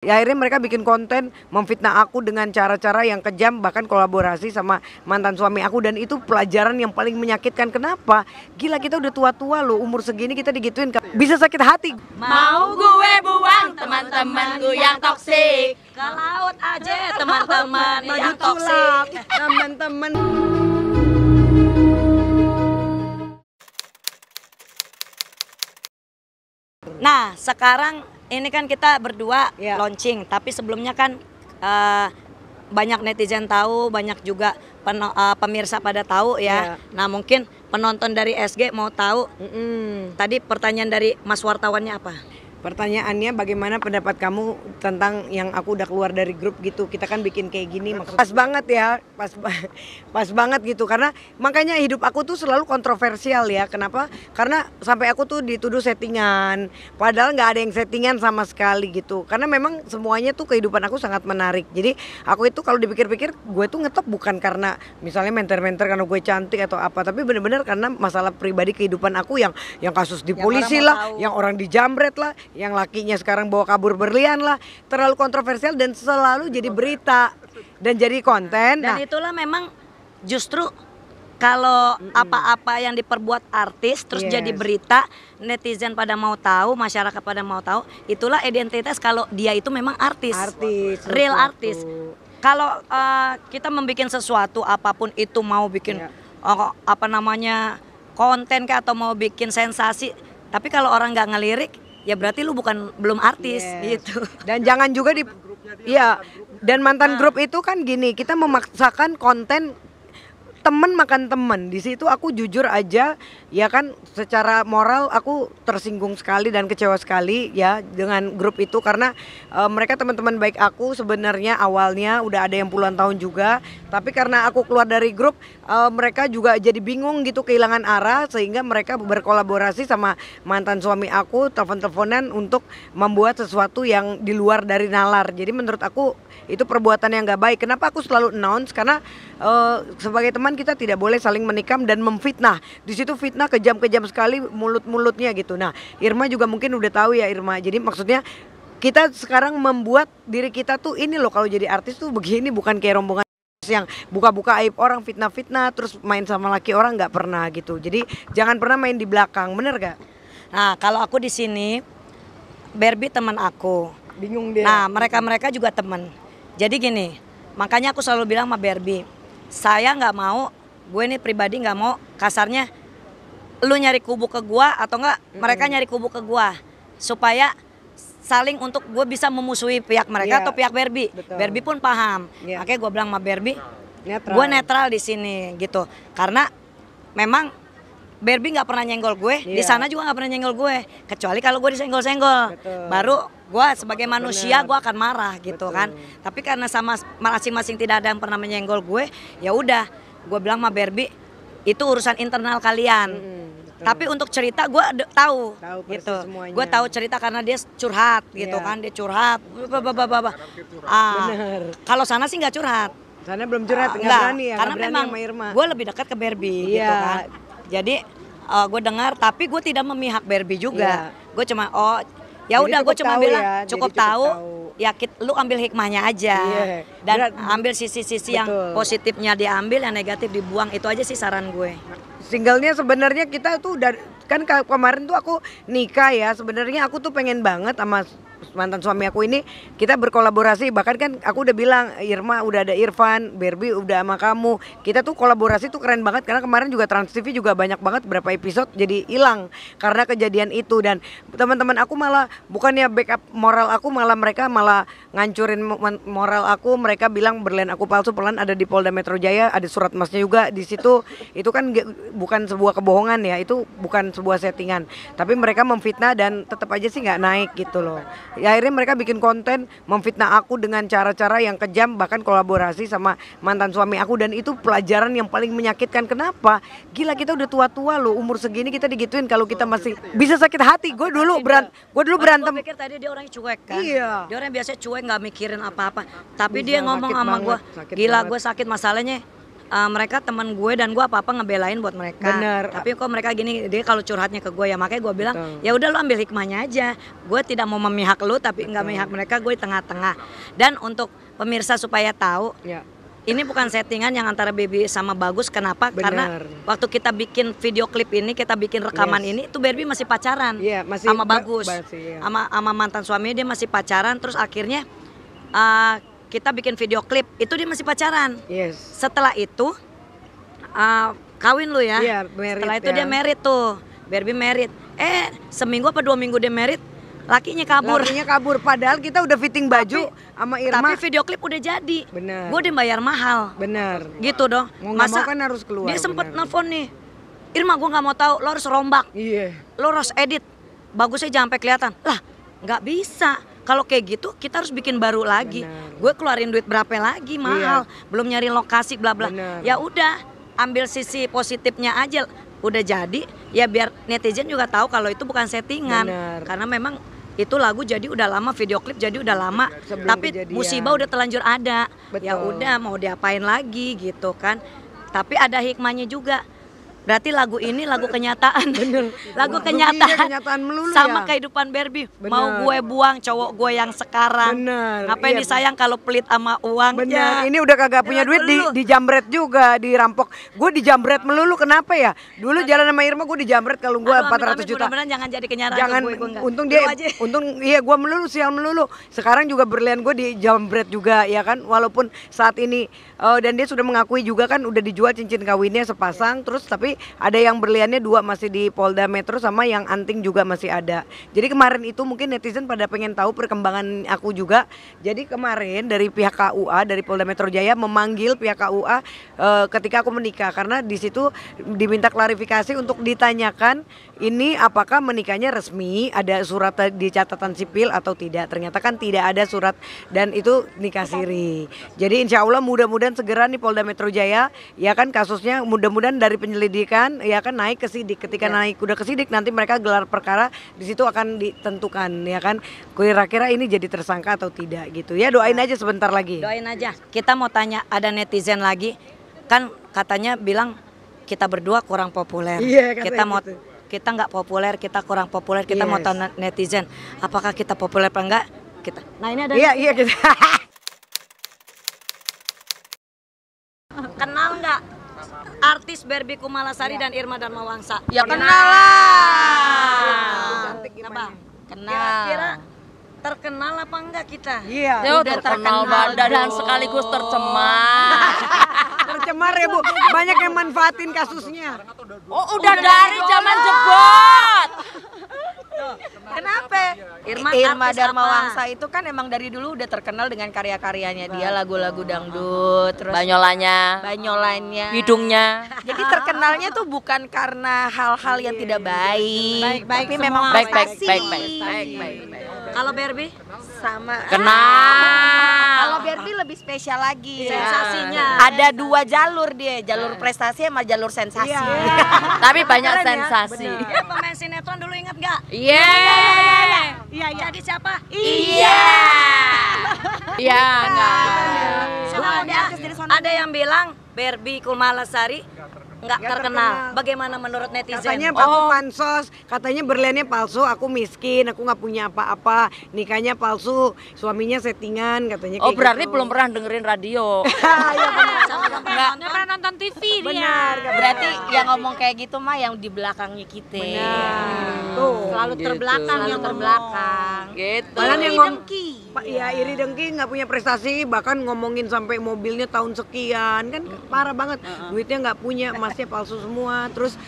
Ya akhirnya mereka bikin konten memfitnah aku dengan cara-cara yang kejam, bahkan kolaborasi sama mantan suami aku, dan itu pelajaran yang paling menyakitkan. Kenapa? Gila, kita udah tua-tua loh, umur segini kita digituin, bisa sakit hati. Mau gue buang teman-temanku yang toksik ke laut aja, teman-teman yang toksik. Teman-teman. Nah, sekarang ini kan kita berdua Ya. launching, tapi sebelumnya kan banyak netizen tahu, banyak juga pemirsa pada tahu ya. Nah, mungkin penonton dari SG mau tahu. Tadi pertanyaan dari Mas wartawannya apa? Pertanyaannya, bagaimana pendapat kamu tentang yang aku udah keluar dari grup gitu? Kita kan bikin kayak gini, pas banget ya, pas banget gitu. Karena makanya hidup aku tuh selalu kontroversial ya. Kenapa? Karena sampai aku tuh dituduh settingan, padahal nggak ada yang settingan sama sekali gitu. Karena memang semuanya tuh kehidupan aku sangat menarik. Jadi aku itu kalau dipikir-pikir, gue tuh ngetop bukan karena misalnya menter-menter karena gue cantik atau apa, tapi bener-bener karena masalah pribadi kehidupan aku yang kasus di polisi lah, yang orang dijamret lah, yang lakinya sekarang bawa kabur berlian lah, terlalu kontroversial dan selalu jadi berita dan jadi konten. Dan itulah memang justru kalau apa-apa yang diperbuat artis terus jadi berita, netizen pada mau tahu, masyarakat pada mau tahu, itulah identitas kalau dia itu memang artis, real artis. Kalau kita membuat sesuatu apapun itu, mau bikin apa namanya konten kayak atau mau bikin sensasi, tapi kalau orang nggak ngelirik, ya berarti lu belum artis gitu. Dan jangan juga dan mantan grup itu kan gini, kita memaksakan konten temen makan temen. Di situ aku jujur aja ya kan, secara moral aku tersinggung sekali dan kecewa sekali ya dengan grup itu, karena mereka teman-teman baik aku sebenarnya awalnya, udah ada yang puluhan tahun juga, tapi karena aku keluar dari grup mereka juga jadi bingung gitu, kehilangan arah, sehingga mereka berkolaborasi sama mantan suami aku, telepon-teleponan untuk membuat sesuatu yang di luar dari nalar. Jadi menurut aku itu perbuatan yang gak baik. Kenapa aku selalu announce? Karena sebagai teman kita tidak boleh saling menikam dan memfitnah. Di situ fitnah kejam-kejam sekali mulut-mulutnya gitu. Nah, Irma juga mungkin udah tahu ya Irma. Jadi maksudnya kita sekarang membuat diri kita tuh ini loh, kalau jadi artis tuh begini, bukan kayak rombongan yang buka-buka aib orang, fitnah-fitnah, terus main sama laki orang, nggak pernah gitu. Jadi jangan pernah main di belakang, bener gak? Nah, kalau aku di sini, Barbie teman aku. Bingung dia. Nah, mereka juga teman. Jadi gini, makanya aku selalu bilang sama Barbie, saya nggak mau, gue nih pribadi nggak mau kasarnya lu nyari kubu ke gua atau enggak mereka nyari kubu ke gua, supaya saling untuk gue bisa memusuhi pihak mereka atau pihak Barbie. Betul. Barbie pun paham. Makanya gue bilang sama Barbie, gue netral di sini gitu. Karena memang Barbie nggak pernah nyenggol gue, di sana juga nggak pernah nyenggol gue, kecuali kalau gue disenggol-senggol. Baru gue sebagai manusia gue akan marah gitu kan. Tapi karena sama masing-masing tidak ada yang pernah menyenggol gue, ya udah, gue bilang sama Barbie, itu urusan internal kalian. Tapi untuk cerita gue tahu gitu. Gue tahu cerita karena dia curhat gitu kan, dia curhat. Kalau sana sih nggak curhat. Sana belum curhat, nggak berani ya. Karena memang gue lebih dekat ke Barbie gitu kan. Jadi gue dengar, tapi gue tidak memihak Barbie juga. Gue cuma ya udah, gue cuma bilang cukup tahu. Ya lu ambil hikmahnya aja dan ambil sisi-sisi yang positifnya diambil, yang negatif dibuang, itu aja sih saran gue. Singlenya sebenarnya kita tuh udah kan, kemarin tuh aku nikah ya, sebenarnya aku tuh pengen banget sama mantan suami aku ini kita berkolaborasi. Bahkan kan aku udah bilang, Irma udah ada Irfan, Barbie udah sama kamu, kita tuh kolaborasi tuh keren banget. Karena kemarin juga Trans TV juga banyak banget berapa episode jadi hilang karena kejadian itu. Dan teman-teman aku malah bukannya backup moral aku, malah mereka malah ngancurin moral aku. Mereka bilang berlian aku palsu, pelan ada di Polda Metro Jaya, ada surat emasnya juga di situ. Itu kan bukan sebuah kebohongan ya, itu bukan sebuah settingan, tapi mereka memfitnah dan tetap aja sih nggak naik gitu loh. Ya akhirnya mereka bikin konten memfitnah aku dengan cara-cara yang kejam, bahkan kolaborasi sama mantan suami aku, dan itu pelajaran yang paling menyakitkan. Kenapa? Gila, kita udah tua-tua loh, umur segini kita digituin, kalau kita masih bisa sakit hati. Gue dulu berantem. Gue pikir tadi dia orangnya cuek kan. Iya. Dia orangnya biasanya cuek, nggak mikirin apa-apa. Tapi dia ngomong sama gue, gila gue sakit, masalahnya mereka teman gue dan gue apa-apa ngebelain buat mereka. Bener. Tapi kok mereka gini, dia kalau curhatnya ke gue ya makanya gue bilang Betul. ya udah lu ambil hikmahnya aja. Gue tidak mau memihak lu tapi nggak memihak mereka, gue di tengah-tengah. Dan untuk pemirsa supaya tahu, Ya. ini bukan settingan yang antara Baby sama Bagus. Kenapa? Bener. Karena waktu kita bikin video klip ini, kita bikin rekaman Yes. ini, itu Barbie masih pacaran Iya, masih sama Bagus, masih, iya. sama mantan suaminya dia masih pacaran. Terus akhirnya kita bikin video klip, itu dia masih pacaran. Yes. Setelah itu kawin lu ya. Iya, married Setelah itu ya. dia married tuh, Barbie married. Seminggu apa 2 minggu dia married, lakinya kabur. Lakinya kabur, padahal kita udah fitting baju sama Irma. Tapi video klip udah jadi. Bener. Gue udah bayar mahal. Bener. Gitu dong. Mau nggak mau kan harus keluar, Dia sempet bener. nelfon nih, Irma gue nggak mau tahu, lo harus rombak, Iya. lo harus edit, bagusnya jangan sampai kelihatan. Lah, nggak bisa. Kalau kayak gitu kita harus bikin baru lagi. Bener. Gue keluarin duit berapa lagi, mahal. Belum nyari lokasi, bla bla. Bener. Ya udah, ambil sisi positifnya aja. Udah jadi, ya biar netizen juga tahu kalau itu bukan settingan. Bener. Karena memang itu lagu jadi udah lama, video klip jadi udah lama. Sebelum Tapi kejadian. musibah udah terlanjur ada. Ya Betul. udah, mau diapain lagi gitu kan. Tapi ada hikmahnya juga. Berarti lagu ini lagu kenyataan. Lagu Wah, kenyataan. iya, kenyataan melulu sama ya. kehidupan Barbie. Bener. Mau gue buang cowok gue yang sekarang. Bener, Ngapain iya, disayang kalau pelit sama uang? Bener, Ya. ini udah kagak punya Jalan duit dulu. dijambret juga, dirampok. Gue dijambret melulu, kenapa ya? Dulu jalan sama Irma gue dijambret kalau gue Aduh, 400 amit-amit, juta. mudah-mudahan jangan jadi kenyataan Jangan, gue enggak. untung Lu dia, aja. untung iya gue melulu, sial melulu. Sekarang juga berlian gue dijambret juga ya kan. Walaupun saat ini dan dia sudah mengakui juga kan udah dijual cincin kawinnya sepasang. Terus tapi ada yang berliannya 2 masih di Polda Metro sama yang anting juga masih ada. Jadi kemarin itu mungkin netizen pada pengen tahu perkembangan aku juga. Jadi kemarin dari pihak KUA dari Polda Metro Jaya memanggil pihak KUA ketika aku menikah karena di situ diminta klarifikasi untuk ditanyakan ini apakah menikahnya resmi, ada surat di catatan sipil atau tidak. Ternyata kan tidak ada surat dan itu nikah siri. Jadi insya Allah mudah-mudahan segera nih Polda Metro Jaya ya kan kasusnya mudah-mudahan dari penyelidikan ya kan naik ke sidik. Ketika naik udah ke sidik nanti mereka gelar perkara, di situ akan ditentukan ya kan kira-kira ini jadi tersangka atau tidak gitu ya. Doain aja sebentar lagi. Doain aja. Kita mau tanya, ada netizen lagi kan katanya bilang kita berdua kurang populer. Iya, katanya kita mau gitu. kita nggak populer, kita kurang populer. Kita mau Yes. tanya netizen, apakah kita populer apa enggak? Kita. Nah ini ada. Iya iya gitu. Kenal nggak artis Barbie Kumalasari dan Irma Darmawangsa? Ya kenal lah. Cantik Apa? gimana? Kenal. Kira-kira terkenal apa enggak kita? Iya. Ya udah terkenal badan dan sekaligus tercemar. Tercemar ya Bu, banyak yang manfaatin kasusnya. Oh udah dari zaman jebot. Kenapa? Irma Irma artis Darmawangsa apa? itu kan emang dari dulu udah terkenal dengan karya-karyanya dia, lagu-lagu dangdut, terus Banyolannya, banyolannya. hidungnya. Jadi terkenalnya tuh bukan karena hal-hal yang tidak baik, tapi memang Baik, baik, prestasi. baik, baik. Kalau Barbie? Sama. Kenal. Kalau Barbie lebih spesial lagi. Sensasinya. Ada 2 jalur dia, jalur prestasi sama jalur sensasi. Tapi banyak sensasi. Dia pemain sinetron dulu, ingat nggak? Iya. Iya. Jadi siapa? Iya. Iya. Soalnya ada yang bilang Barbie Kumalasari nggak terkenal. Bagaimana menurut netizen? Katanya aku pansos, katanya berliannya palsu, aku miskin, aku nggak punya apa-apa, nikahnya palsu, suaminya settingan katanya. Oh kayak berarti gitu. belum pernah dengerin radio. Nggak pernah nonton TV dia. Berarti yang ngomong kayak gitu mah yang di belakangnya kita. Tuh. Selalu Gitu. terbelakang, Selalu yang terbelakang. Gitu. Malah yang Iri dengki. Pak ya iri dengki nggak punya prestasi, bahkan ngomongin sampai mobilnya tahun sekian kan parah banget, duitnya nggak punya, emasnya palsu semua, terus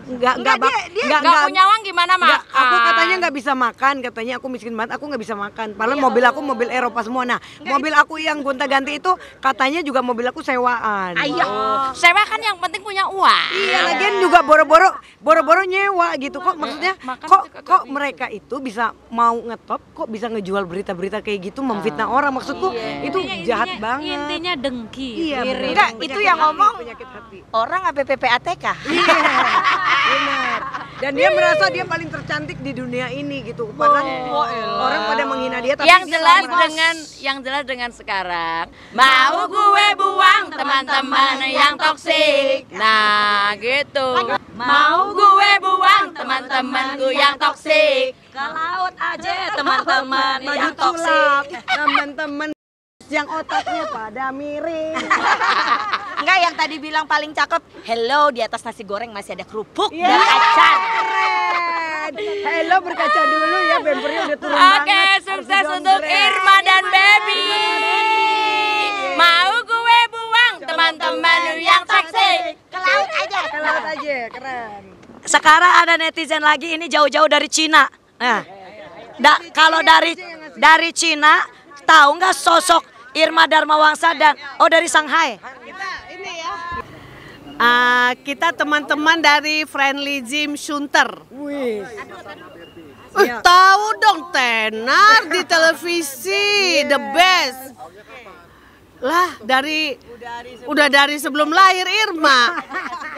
nggak Nggak punya uang gimana mak? Nggak, aku katanya nggak bisa makan, katanya aku miskin banget, aku nggak bisa makan. Padahal mobil aku mobil Eropa semua. Nah, mobil aku yang gonta-ganti itu katanya juga mobil aku sewaan. Ayo. Sewa kan yang penting punya uang. Iya, lagian juga boro-boro nyewa gitu kok. Maksudnya kok mereka itu bisa mau ngetop, kok bisa ngejual berita-berita kayak gitu memfitnah orang. Maksudku itu jahat banget. Intinya dengki. Iya, bener. Enggak, itu Penyakit yang hati, ngomong penyakit hati. orang apa PPATK? Iya, benar. Dan dia merasa dia paling tercantik di dunia ini gitu. Padahal orang pada menghina dia, tapi yang jelas dengan sekarang mau gue buang teman-teman yang toksik. Nah, gitu. Mau gue buang teman-temanku yang toksik. Ke laut aja teman-teman yang maju toksik. sulap, teman-teman yang otaknya pada miring. Enggak, yang tadi bilang paling cakep, hello, di atas nasi goreng masih ada kerupuk Yeah. dan kacang. Keren. Hello, berkaca dulu ya, bempernya udah turun Oke, banget. sukses untuk Irma dan Baby. Mau gue buang teman-teman yang toksik. Ke laut aja. Ke laut aja, keren. Sekarang ada netizen lagi ini jauh-jauh dari Cina. Nah, kalau dari Cina, tahu nggak sosok Irma Dharmawangsa dan dari Shanghai? Kita teman-teman dari Friendly Gym Shunter. Wih. Tahu dong, tenar di televisi, the best. Lah udah dari sebelum lahir Irma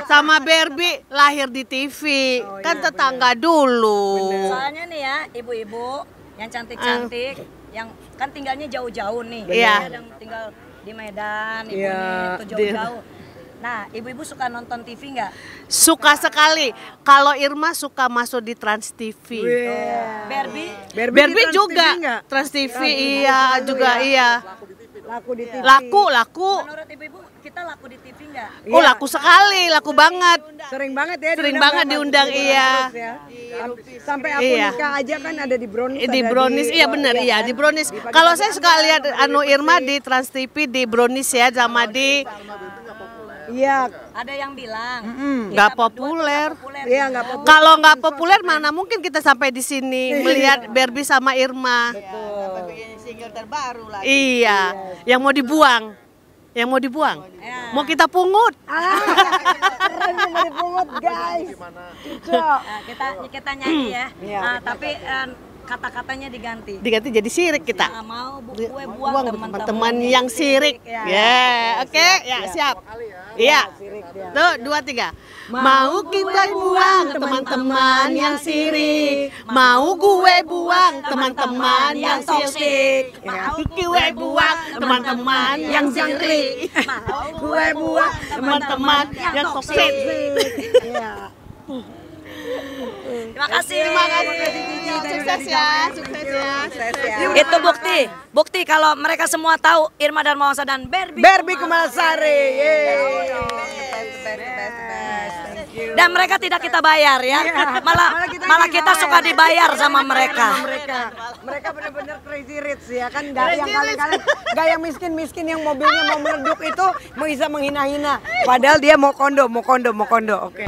sama Barbie lahir di TV, kan tetangga dulu. Soalnya nih ya, ibu-ibu yang cantik-cantik, yang kan tinggalnya jauh-jauh nih. Iya. Ada yang tinggal di Medan, ibu Iya. nih tuh jauh-jauh. Nah, ibu-ibu suka nonton TV nggak? Suka sekali. Kalau Irma suka masuk di Trans TV. Barbie? Barbie di Trans juga TV nggak? Trans TV, iya juga iya. Laku di TV. Laku. Menurut ibu-ibu kita laku di TV nggak? Oh, laku sekali, laku banget. Sering banget ya. Sering diundang banget sama diundang, TV iya. terus ya. Sampai aku Iya. nikah aja kan ada di Brownies. Di ada Brownies, iya benar, iya di Brownies. Kalau saya suka lihat Irma di Trans TV di Brownies ya, sama di Iya. Ada yang bilang nggak populer. Iya, nggak apa-apa. Kalau nggak populer mana mungkin kita sampai di sini melihat Barbie sama Irma. Single terbaru lah. Iya, yang mau dibuang. Mau kita pungut. Keren yang mau dipungut, guys. Cocok. Nah, kita nyanyi ya. Iya. Tapi kata-katanya diganti. Diganti jadi sirik kita. Nggak mau gue Buang buang teman-teman yang sirik. Ya, oke, ya siap. Iya. Tuh, 2, 3. Mau kita buang teman-teman yang sirik. Mau gue buang teman-teman yang toksik. Mau gue buang teman-teman yang sirik. Mau gue buang Teman-teman yang toksik. Iya. Terima kasih. Sukses ya, sukses ya. Itu bukti kalau mereka semua tahu Irma Dharmawangsa dan Barbie. Barbie Kumalasari. Dan mereka tidak kita bayar ya. Malah kita suka dibayar sama mereka. Mereka benar-benar crazy rich ya kan, nggak yang kalian gaya miskin yang mobilnya mau meleduk itu bisa menghina-hina. Padahal dia mau kondo. Oke.